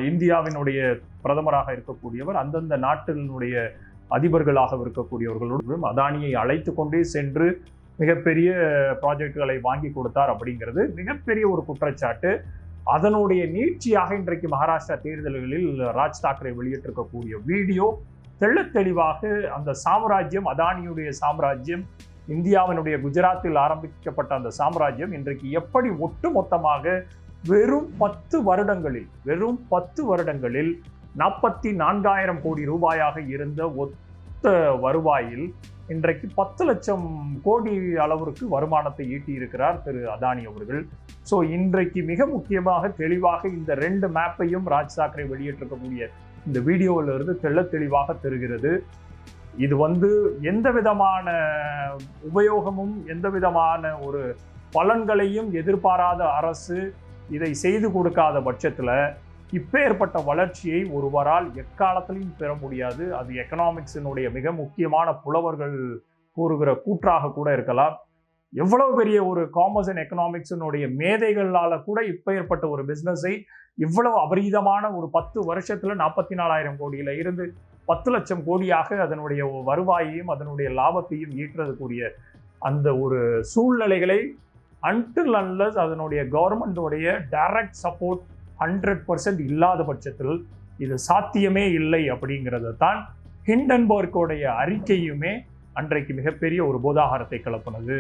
இந்தியாவினுடைய பிரதமராக இருக்கக்கூடியவர் அந்தந்த நாட்டினுடைய அதிபர்களாக இருக்கக்கூடியவர்களோடும் அதானியை அழைத்து கொண்டே சென்று மிகப்பெரிய ப்ராஜெக்டுகளை வாங்கி கொடுத்தார் அப்படிங்கிறது மிகப்பெரிய ஒரு குற்றச்சாட்டு. அதனுடைய நீட்சியாக இன்றைக்கு மகாராஷ்டிரா தேர்தல்களில் ராஜ் தாக்கரே வெளியிட்டிருக்கக்கூடிய வீடியோ தெள்ளத் தெளிவாக அந்த சாம்ராஜ்யம், அதானியுடைய சாம்ராஜ்யம், இந்தியாவினுடைய குஜராத்தில் ஆரம்பிக்கப்பட்ட அந்த சாம்ராஜ்யம் இன்றைக்கு எப்படி ஒட்டுமொத்தமாக வெறும் 10 வருடங்களில் 44,000 கோடி ரூபாயாக இருந்த ஒத்த வருவாயில் இன்றைக்கு 10 லட்சம் கோடி அளவிற்கு வருமானத்தை ஈட்டியிருக்கிறார் திரு அதானி அவர்கள். ஸோ இன்றைக்கு மிக முக்கியமாக தெளிவாக இந்த 2 மேப்பையும் ராஜ் தாக்கரே வெளியிட்டிருக்கக்கூடிய இந்த வீடியோவிலிருந்து தெள்ளத் தெளிவாக தெரிகிறது. இது எந்த விதமான உபயோகமும் எந்த விதமான ஒரு பலன்களையும் எதிர்பாராத அரசு இதை செய்து கொடுக்காத பட்சத்தில் இப்பேற்பட்ட வளர்ச்சியை ஒருவரால் எக்காலத்திலையும் பெற முடியாது. அது எக்கனாமிக்ஸினுடைய மிக முக்கியமான புலவர்கள் கூறுகிற கூற்றாக கூட இருக்கலாம். எவ்வளவு பெரிய ஒரு காமர்ஸ் அண்ட் எக்கனாமிக்ஸினுடைய மேதைகளால கூட இப்பேற்பட்ட ஒரு பிஸ்னஸை இவ்வளவு அபரீதமான ஒரு 10 வருஷத்துல 44,000 கோடியில இருந்து 10 லட்சம் கோடியாக அதனுடைய வருவாயையும் அதனுடைய லாபத்தையும் ஈட்டுறதுக்குரிய அந்த ஒரு சூழ்நிலைகளை அன்டில் அன்லெஸ் அதனுடைய கவர்மெண்டோடைய டைரக்ட் சப்போர்ட் 100% இல்லாத பட்சத்தில் இது சாத்தியமே இல்லை அப்படிங்கிறது தான் ஹிண்டன்பர்க்கோடைய அறிக்கையுமே அன்றைக்கு மிகப்பெரிய ஒரு போதாகாரத்தை கிளப்பினது.